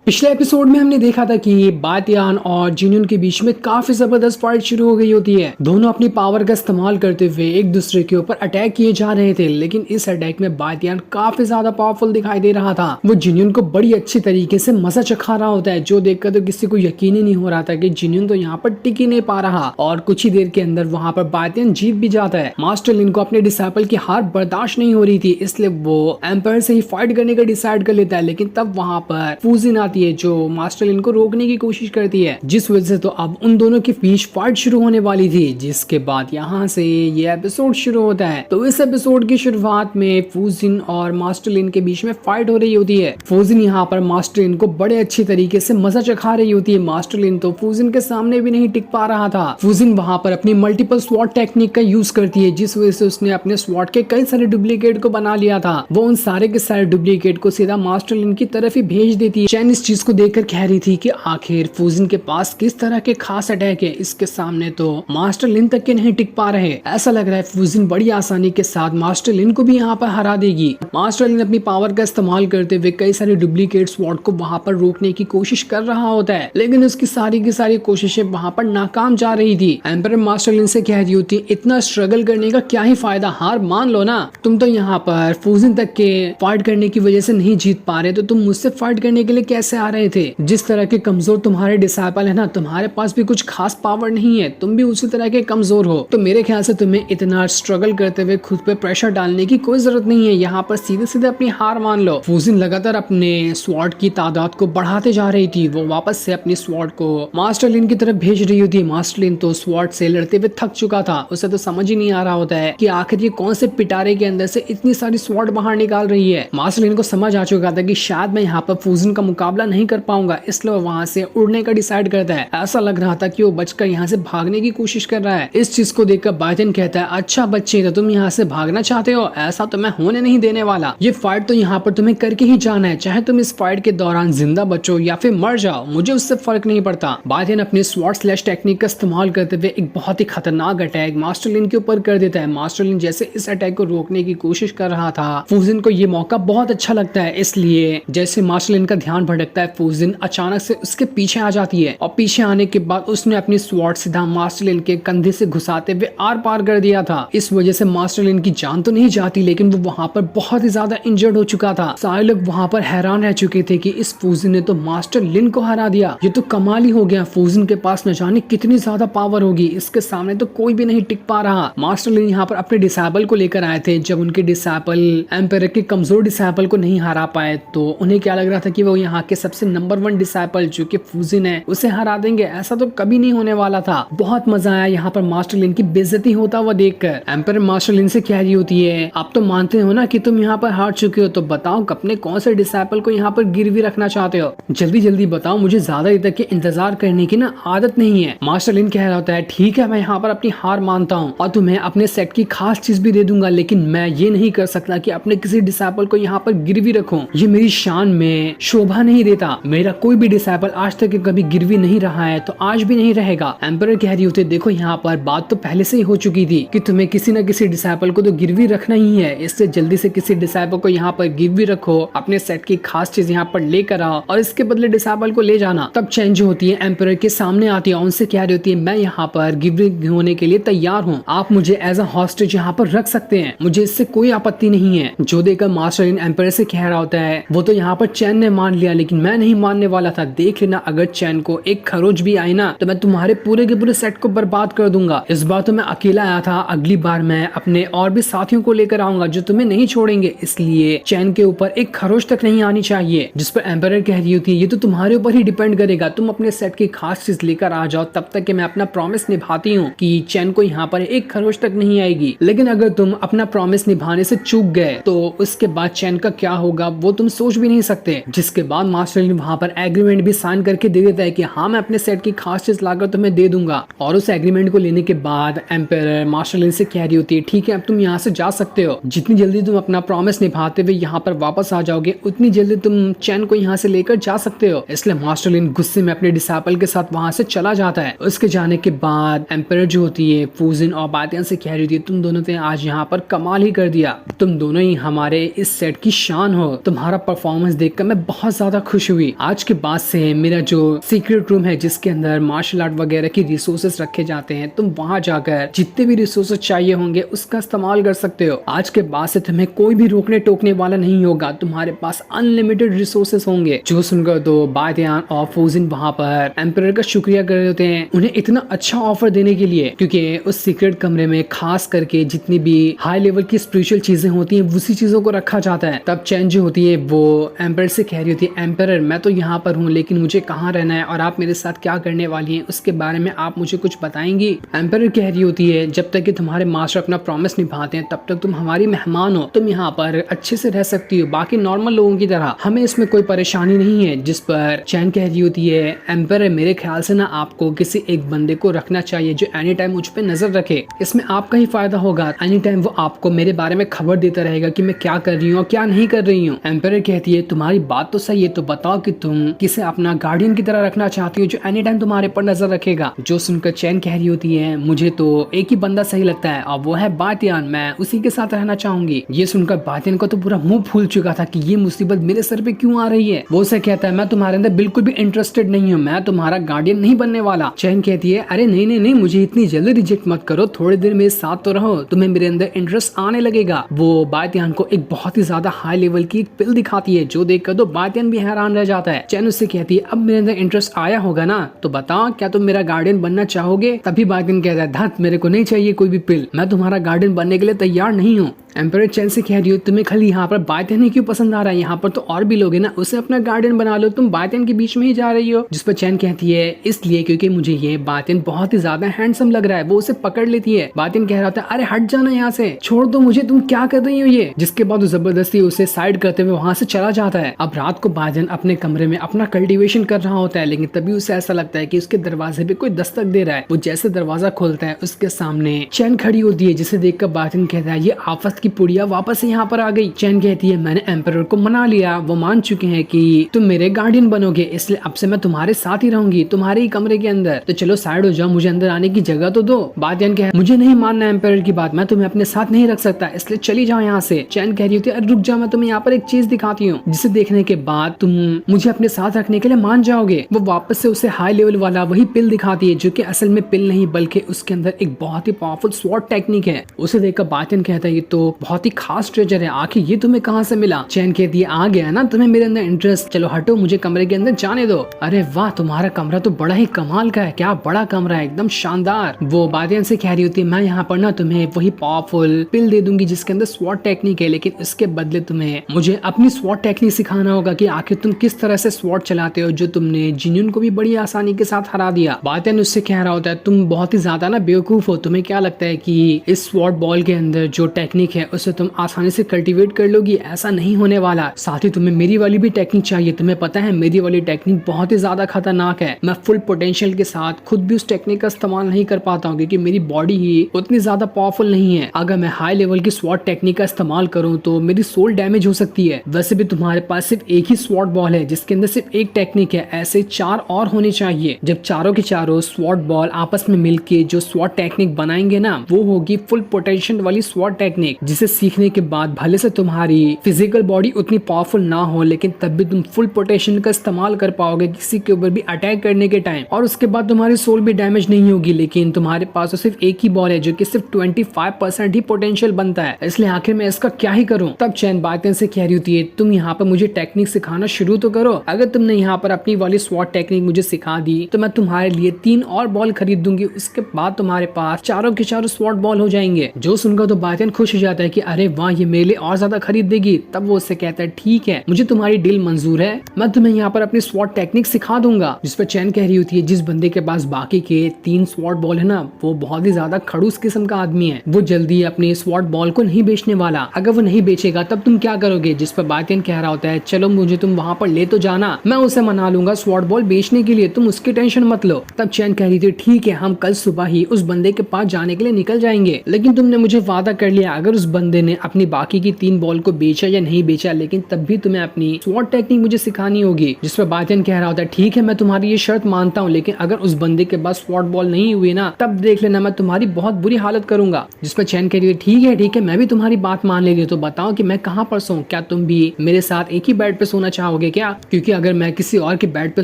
पिछले एपिसोड में हमने देखा था कि बातियान और जिन्यून के बीच में काफी जबरदस्त फाइट शुरू हो गई होती है। दोनों अपनी पावर का इस्तेमाल करते हुए एक दूसरे के ऊपर अटैक किए जा रहे थे, लेकिन इस अटैक में बातियान काफी ज्यादा पावरफुल दिखाई दे रहा था। वो जिन्यून को बड़ी अच्छी तरीके से मजा चखा रहा होता है, जो देखकर तो किसी को यकीन ही नहीं हो रहा था कि जिन्यून तो यहाँ पर टिक ही नहीं पा रहा और कुछ ही देर के अंदर वहाँ पर बातियान जीत भी जाता है। मास्टर लिन को अपने डिसाइपल की हार बर्दाश्त नहीं हो रही थी, इसलिए वो एम्पायर से ही फाइट करने का डिसाइड कर लेता है। लेकिन तब वहाँ पर फूजिन आती है जो मास्टर लिन को रोकने की कोशिश करती है, जिस वजह से तो अब उन दोनों के बीच फाइट शुरू होने वाली थी। जिसके बाद यहाँ से ये एपिसोड शुरू होता है। तो इस एपिसोड की शुरुआत में फूजिन और मास्टर लिन के बीच में फाइट हो रही होती है। फूजिन यहाँ पर मास्टर लिन को बड़े अच्छी तरीके से मजा चखा रही होती है। मास्टर लिन तो फूजिन के सामने भी नहीं टिक पा रहा था। फूजिन वहाँ पर अपनी मल्टीपल स्वॉट टेक्निक का यूज करती है, जिस वजह से उसने अपने स्वॉट के कई सारे डुप्लीकेट को बना लिया था। वो उन सारे के सारे डुप्लीकेट को सीधा मास्टर लिन की तरफ ही भेज देती है। चैन इस चीज को देखकर कह रही थी कि आखिर फूजिन के पास किस तरह के खास अटैक है, इसके सामने तो मास्टर लिन तक के नहीं टिक पा रहे। ऐसा लग रहा है फूजिन बड़ी आसानी के साथ मास्टर लिन को भी यहाँ पर हरा देगी। मास्टर लिन अपनी पावर का इस्तेमाल करते हुए कई सारे डुप्लीकेट स्वॉर्ड को वहां पर रोकने की कोशिश कर रहा होता है, लेकिन उसकी सारी की सारी कोशिशें वहां पर नाकाम जा रही थी। एम्पायर मास्टर लिन से कह रही होती, इतना स्ट्रगल करने का क्या ही फायदा, हार मान लो ना। तुम तो यहाँ पर फूजिन तक के फाइट करने की वजह से नहीं जीत पा रहे, तो तुम मुझसे फाइट करने के लिए कैसे आ रहे थे? जिस तरह के कमजोर तुम्हारे डिसाइपल है ना, तुम्हारे पास भी कुछ खास पावर नहीं है, तुम भी उसी तरह के कमजोर हो। तो मेरे ख्याल से तुम्हें इतना स्ट्रगल करते हुए खुद पे प्रेशर डालने की कोई जरूरत नहीं है। यहाँ पर सीधे सीधे अपनी हार मान लो। फूजिन लगातार अपने स्वॉर्ड की तादाद को बढ़ाते जा रही थी। वो वापस से अपनी स्वॉर्ड को मास्टर लिन की तरफ भेज रही होती है। मास्टर लिन तो स्वॉर्ड से लड़ते हुए थक चुका था। उसे तो समझ ही नहीं आ रहा होता है कि आखिर ये कौन से पिटारे के अंदर से इतनी सारी स्वॉर्ड बाहर निकाल रही है। मास्टर लिन को समझ आ चुका था कि शायद मैं यहाँ पर फूजिन का मुकाबला नहीं कर पाऊंगा, इसलिए वहां से उड़ने का डिसाइड करता है। ऐसा लग रहा था कि वो बचकर यहाँ से भागने की कोशिश कर रहा है। इस चीज को देखकर बाइडेन कहता है, अच्छा बच्चे, तो तुम यहाँ से भागना चाहते हो? ऐसा तो मैं होने नहीं देने वाला। ये फाइट तो यहाँ पर तुम्हें करके ही जाना है, चाहे तुम इस फाइट के दौरान जिंदा बचो या फिर मर जाओ, मुझे उससे फर्क नहीं पड़ता। बाइडेन अपने स्वॉर्ड स्लैश टेक्निक का इस्तेमाल करते हुए एक बहुत ही खतरनाक अटैक मास्टर लिन के ऊपर कर देता है। मास्टर लिन जैसे इस अटैक को रोकने की कोशिश कर रहा था, फूजिन को ये मौका बहुत अच्छा लगता है, इसलिए जैसे मास्टर लिन का ध्यान भटकता है, फूजिन अचानक से उसके पीछे आ जाती है और पीछे आने के बाद उसने अपनी स्वॉर्ड सीधा मास्टर लिन के कंधे से घुसाते हुए आर पार कर दिया था। इस वजह से मास्टर लिन की जान तो नहीं जाती, लेकिन वो वहां पर बहुत ही ज्यादा इंजर्ड हो चुका था। सारे लोग वहां पर हैरान रह चुके थे कि इस फूजिन ने तो मास्टर लिन को हरा दिया, ये तो कमाल ही हो गया। फूजिन के पास न जाने कितनी ज्यादा पावर होगी, इसके सामने तो कोई भी नहीं टिक पा रहा। मास्टर लिन यहाँ पर अपने डिसाइपल को लेकर आए थे। जब उनके डिसाइपल एम्पायर के कमजोर डिसाइपल को नहीं हरा पाए, तो उन्हें क्या लग रहा था कि वो यहाँ के सबसे नंबर 1 डिसाइपल जो कि फूजिन है उसे हरा देंगे। ऐसा तो कभी नहीं होने वाला था। बहुत मजा आया यहाँ पर मास्टर लिन की बेइज्जती होता हुआ देखकर। एम्पायर मास्टर लिन से कह रही होती है, आप तो मानते हो ना कि तुम यहाँ पर हार चुके हो, तो बताओ अपने कौन से डिसाइपल को यहाँ पर गिरवी रखना चाहते हो? जल्दी जल्दी बताओ, मुझे ज्यादा देर तक के इंतजार करने की ना आदत नहीं है। मास्टर लिन कह रहा होता है, ठीक है, मैं यहाँ पर अपनी हार मानता हूँ और तुम्हें अपने सेट की खास चीज भी दे दूंगा, लेकिन मैं ये नहीं कर सकता कि अपने किसी डिसाइपल को यहाँ पर गिरवी रखूं। ये मेरी शान में शोभा नहीं देता। मेरा कोई भी डिसाइपल आज तक कभी गिरवी नहीं रहा है, तो आज भी नहीं रहेगा। एम्पायर कह रही होती, देखो यहाँ पर बात तो पहले से ही हो चुकी थी कि तुम्हें किसी न किसी डिसाइपल को तो गिरवी रखना ही है, इससे जल्दी से किसी डिसाइपल को यहाँ पर गिरवी रखो, अपने सेट की खास चीज यहाँ पर लेकर आओ और इसके बदले डिसाइपल को ले जाना। तब चेंज होती है, एम्पायर के सामने आती है, उनसे कह रही होती है, मैं यहाँ पर गिरवी होने के लिए तैयार हूँ, आप मुझे एज अ हॉस्टेज यहाँ पर रख सकते हैं, मुझे इससे कोई आपत्ति नहीं है। जो देखकर मास्टर लिन एम्पायर से कह रहा होता है, वो तो यहाँ पर चैन ने मान लिया, लेकिन मैं नहीं मानने वाला था। देख लेना, अगर चैन को एक खरोच भी आई ना, तो मैं तुम्हारे पूरे के पूरे सेट को बर्बाद कर दूंगा। इस बार तो मैं अकेला आया था, अगली बार मैं अपने और भी साथियों को लेकर आऊंगा जो तुम्हें नहीं छोड़ेंगे, इसलिए चैन के ऊपर एक खरोच तक नहीं आनी चाहिए। जिस पर एम्पायर कह रही होती है, ये तो तुम्हारे ऊपर ही डिपेंड करेगा, तुम अपने सेट की खास चीज लेकर आ जाओ, तब तक कि मैं अपना प्रॉमिस निभाती हूँ कि चैन को यहाँ पर एक खरोच तक नहीं आएगी। लेकिन अगर तुम अपना प्रॉमिस निभाने से चूक गए, तो उसके बाद चैन का क्या होगा वो तुम सोच भी नहीं सकते। जिसके बाद मास्टर लिन वहाँ पर एग्रीमेंट भी साइन करके दे देता है कि हाँ, मैं अपने सेट की खास चीज लाकर तुम्हें दे दूंगा। और उस एग्रीमेंट को लेने के बाद एम्पायर मास्टर लिन से कह रही होती है, ठीक है, अब तुम यहाँ से जा सकते हो। जितनी जल्दी तुम अपना प्रॉमिस निभाते हुए यहाँ पर वापस आ जाओगे, उतनी जल्दी तुम चैन को यहाँ से लेकर जा सकते हो। इसलिए मास्टर लिन गुस्से में अपने डिसाइपल के साथ वहाँ से चला जाता है। उसके जाने के बाद एम्पायर जो होती है फूजिन और बातियान से कह रही होती है, तुम दोनों ने आज यहाँ पर कमाल ही कर दिया, तुम दोनों ही हमारे इस सेट की शान हो, तुम्हारा परफॉर्मेंस देखकर मैं बहुत ज्यादा खुश हुई। आज के बाद से मेरा जो सीक्रेट रूम है जिसके अंदर मार्शल आर्ट वगैरह की रिसोर्सेस रखे जाते हैं, तुम वहां जाकर जितने भी रिसोर्सेस चाहिए होंगे उसका इस्तेमाल कर सकते हो। आज के बाद से तुम्हें कोई भी रोकने टोकने वाला नहीं होगा, तुम्हारे पास अनलिमिटेड रिसोर्सेस होंगे। जो सुनकर तो बायतियान और फोजिन वहां पर एम्परर का शुक्रिया कर रहे होते हैं उन्हें इतना अच्छा ऑफर देने के लिए, क्योंकि उस सीक्रेट कमरे में खास करके जितनी भी हाई लेवल की स्पिरिचुअल चीजें होती हैं उसी चीजों को रखा जाता है। तब चैन जो होती है वो एम्परर से कह रही होती है, एम्परर मैं तो यहाँ पर हूँ लेकिन मुझे कहाँ रहना है और आप मेरे साथ क्या करने वाली हैं उसके बारे में आप मुझे कुछ बताएंगी। एम्परर कह रही होती है, जब तक कि तुम्हारे मास्टर अपना प्रॉमिस निभाते हैं तब तक तुम हमारी मेहमान हो, तुम यहाँ पर अच्छे से रह सकती हो बाकी नॉर्मल लोगों की तरह, हमें इसमें कोई परेशानी नहीं है। जिस पर चैन कह रही होती है, एम्परर मेरे ख्याल से ना आपको किसी एक बंदे को रखना चाहिए जो एनी टाइम मुझ पे नजर रखे, इसमें आपका ही फायदा होगा। एनी टाइम वो आपको मेरे बारे में खबर देता रहेगा कि मैं क्या कर रही हूँ और क्या नहीं कर रही हूँ। एम्परर कहती है, तुम्हारी बात तो सही है, तो बताओ कि तुम किसे अपना गार्डियन की तरह रखना चाहती हो जो एनी टाइम तुम्हारे पर नजर रखेगा। जो सुनकर चैन कह रही होती है, मुझे तो एक ही बंदा सही लगता है और वो है बातियान, मैं उसी के साथ रहना चाहूंगी। ये सुनकर बातियान को तो पूरा मुंह फूल चुका था कि ये मुसीबत मेरे सर पे क्यों आ रही है। वो उसे कहता है, मैं तुम्हारे अंदर बिल्कुल भी इंटरेस्टेड नहीं हूँ, मैं तुम्हारा गार्डियन नहीं बनने वाला। चैन कहती है, अरे नहीं नहीं नहीं, मुझे इतनी जल्दी रिजेक्ट मत करो, थोड़ी देर मेरे साथ तो रहो, तुम्हें मेरे अंदर इंटरेस्ट आने लगेगा। वो बातियान को एक बहुत ही ज्यादा हाई लेवल की एक पिल दिखाती है जो देखकर तो बातियान भी हैरान रह जाता है। चैन उससे कहती है, अब मेरे अंदर इंटरेस्ट आया होगा ना, तो बताओ क्या तुम मेरा गार्डियन बनना चाहोगे। तभी बातियान कहता है, धत मेरे को नहीं चाहिए कोई भी पिल, मैं तुम्हारा गार्डियन बनने के लिए तैयार नहीं हूँ। एम्परर चैन से कह रही हो, तुम्हें खाली यहाँ पर बातियान ही क्यों पसंद आ रहा है, यहाँ पर तो और भी लोग हैं ना, उसे अपना गार्डियन बना लो, तुम बातियान के बीच में ही जा रही हो। जिस पर चैन कहती है, इसलिए क्योंकि मुझे ये बातियान बहुत ही ज्यादा हैंडसम लग रहा है। वो उसे पकड़ लेती है। बातियान कह रहा था, अरे हट जाना यहाँ से, छोड़ दो मुझे, तुम क्या कर रही हो ये। जिसके बाद जबरदस्ती उसे साइड करते हुए वहां से चला जाता है। अब रात को बातियान अपने कमरे में अपना कल्टीवेशन कर रहा होता है, लेकिन तभी उसे ऐसा लगता है कि उसके दरवाजे पे कोई दस्तक दे रहा है। वो जैसे दरवाजा खोलता है उसके सामने चैन खड़ी होती है, जिसे देखकर बातियान कहता है, ये आफत की पुड़िया वापस यहाँ पर आ गई। चैन कहती है, मैंने एम्परर को मना लिया, वो मान चुके हैं कि तुम मेरे गार्डियन बनोगे, इसलिए अब से मैं तुम्हारे साथ ही रहूंगी, तुम्हारे ही कमरे के अंदर, तो चलो साइड हो जाओ, मुझे अंदर आने की जगह तो दो। बातियान कहे, मुझे नहीं मानना एम्परर की बात, मैं तुम्हें अपने साथ नहीं रख सकता, इसलिए चली जाओ यहाँ से। चैन कह रही होती है, अरे रुक जाओ, मैं तुम्हें यहाँ पर एक चीज दिखाती हूँ जिसे देखने के बाद तुम मुझे अपने साथ रखने के लिए मान जाओगे। वो वापस से उसे हाई लेवल वाला वही पिल दिखाती है जो कि असल में पिल नहीं बल्कि उसके अंदर एक बहुत ही पावरफुल स्वॉर्ड टेक्निक है। उसे देखकर बातियान कहता है, ये तो बहुत ही खास ट्रेजर है, आखिर ये तुम्हें कहाँ से मिला। चैन कहती है, आ गया ना तुम्हें मेरे अंदर इंटरेस्ट, चलो हटो, मुझे कमरे के अंदर जाने दो। अरे वाह, तुम्हारा कमरा तो बड़ा ही कमाल का है, क्या बड़ा कमरा है, एकदम शानदार। वो बातियान से कह रही होती है, मैं यहाँ पर ना तुम्हें वही पावरफुल पिल दे दूंगी जिसके अंदर स्वॉर्ड टेक्निक है, लेकिन इसके बदले तुम्हें मुझे अपनी स्वॉर्ड टेक्निक सिखाना होगा कि आखिर तुम किस तरह से स्वॉर्ड चलाते हो, जो तुमने जिन्यून को भी बड़ी आसानी के साथ हरा दिया। बातियान उससे कह रहा होता है, तुम बहुत ही ज्यादा ना बेवकूफ हो, तुम्हें क्या लगता है कि इस स्वॉर्ड बॉल के अंदर जो टेक्निक है उसे तुम आसानी से कल्टीवेट कर लोगी, ऐसा नहीं होने वाला। साथ ही तुम्हें मेरी वाली भी टेक्निक चाहिए, तुम्हें पता है मेरी वाली टेक्निक बहुत ही ज्यादा खतरनाक है, मैं फुल पोटेंशियल के साथ खुद भी उस टेक्निक का इस्तेमाल नहीं कर पाता हूँ क्योंकि मेरी बॉडी ही उतनी ज्यादा पावरफुल नहीं है। अगर मैं हाई लेवल की स्वॉर्ड टेक्निक का इस्तेमाल करूँ तो मेरी सोल डैमेज हो सकती है। वैसे भी तुम्हारे पास सिर्फ एक ही स्वॉर्ड बॉल है जिसके अंदर सिर्फ एक टेक्निक है, ऐसे 4 और होने चाहिए। जब चारों के चारों स्वॉर्ड बॉल आपस में मिलके जो स्वॉर्ड टेक्निक बनाएंगे ना, वो होगी फुल पोटेंशियल वाली स्वॉर्ड टेक्निक, जिसे सीखने के बाद भले से तुम्हारी फिजिकल बॉडी उतनी पावरफुल ना हो लेकिन तब भी तुम फुल पोटेंशियल का इस्तेमाल कर पाओगे किसी के ऊपर भी अटैक करने के टाइम, और उसके बाद तुम्हारी सोल भी डैमेज नहीं होगी। लेकिन तुम्हारे पास तो सिर्फ एक ही बॉल है जो कि सिर्फ 25% ही पोटेंशियल बनता है, इसलिए आखिर मैं इसका क्या ही करूं। तब चैन बातियान से कह रही होती है, तुम यहाँ पर मुझे टेक्निक सिखाना शुरू तो करो, अगर तुमने यहाँ पर अपनी वाली स्वॉर्ड टेक्निक मुझे सिखा दी तो मैं तुम्हारे लिए 3 और बॉल खरीद दूंगी, उसके बाद तुम्हारे पास चारों के चारों स्वॉर्ड बॉल हो जाएंगे। जो सुनकर तो बातियान खुश हो जाता है कि अरे वाह, ये मेरे लिए और ज्यादा खरीद देगी। तब वो उससे कहता है, ठीक है, मुझे तुम्हारी डील मंजूर है, मैं तुम्हें यहाँ पर अपनी स्वॉर्ड टेक्निक सिखा दूंगा। जिस पर चैन कह रही होती है, जिस बंदे के पास बाकी के 3 स्वॉर्ड बॉल है ना, वो बहुत ही ज्यादा खड़ूस किस्म का आदमी है, वो जल्दी अपने स्वॉर्ड बॉल को नहीं बेचने वाला, अगर वो नहीं बेचेगा तब तुम क्या करोगे। जिस पर बातियान कह रहा होता है, चलो मुझे तुम वहाँ पर ले तो जाना, मैं उसे मना लूंगा स्वॉर्ड बॉल बेचने के लिए, तुम उसकी टेंशन मत लो। तब चैन कह रही थी, ठीक है, हम कल सुबह ही उस बंदे के पास जाने के लिए निकल जाएंगे, लेकिन तुमने मुझे वादा कर लिया अगर उस बंदे ने अपनी बाकी की 3 बॉल को बेचा या नहीं बेचा, लेकिन तब भी तुम्हें अपनी स्वॉट टेक्निक मुझे सिखानी होगी। जिस पर बातियन कह रहा होता है ठीक है मैं तुम्हारी ये शर्त मानता हूँ, लेकिन अगर उस बंदे के पास स्वॉट बॉल नहीं हुई ना तब देख लेना मैं तुम्हारी बहुत बुरी हालत करूंगा। जिस पर चैन कह रही है ठीक है मैं भी तुम्हारी बात मान लेगी, तो बताओ कि मैं कहाँ पर सोऊं, क्या तुम भी मेरे साथ एक ही बेड पे सोना चाहोगे क्या? क्योंकि अगर मैं किसी और के बेड पे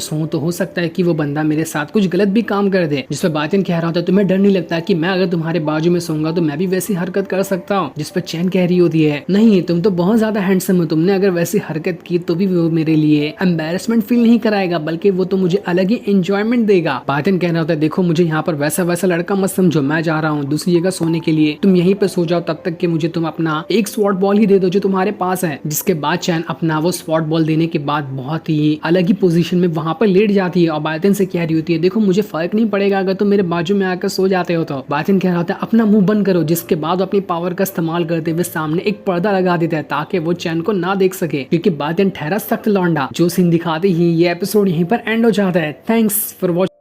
सोऊं तो हो सकता है कि वो बंदा मेरे साथ कुछ गलत भी काम कर दे। जिस पर बातियन कह रहा होता है तुम्हें डर नहीं लगता कि मैं अगर तुम्हारे बाजू में सोऊंगा तो मैं भी वैसी हरकत कर सकता हूँ? जिस पर चैन कह रही होती है नहीं तुम तो बहुत ज्यादा हैंडसम हो, तुमने अगर वैसी हरकत की तो भी वो मेरे लिए एम्बेरसमेंट फील नहीं कराएगा, बल्कि वो तो मुझे अलग ही एंजॉयमेंट देगा। बातियन कहना होता है देखो मुझे यहाँ पर वैसा लड़का मत समझो, मैं जा रहा हूँ दूसरी जगह सोने के लिए, तुम यहीं पे सो जाओ तब तक कि मुझे तुम अपना एक स्वॉट बॉल ही दे दो जो तुम्हारे पास है। जिसके बाद चैन अपना वो स्वॉट बॉल देने के बाद बहुत ही अलग ही पोजीशन में वहां पर लेट जाती है और बातियन से कह रही होती है देखो मुझे फर्क नहीं पड़ेगा अगर तुम मेरे बाजू में आकर सो जाते हो तो। बातियन कह रहा होता है अपना मुंह बंद करो, जिसके बाद अपनी पावर का इस्तेमाल करते हुए सामने एक पर्दा लगा देता है ताकि वो चैन को ना देख सके, क्योंकि बातियन ठहरा सख्त लौंडा। जो सीन दिखाते ही ये एपिसोड यहीं पर एंड हो जाता है। Thanks for watching.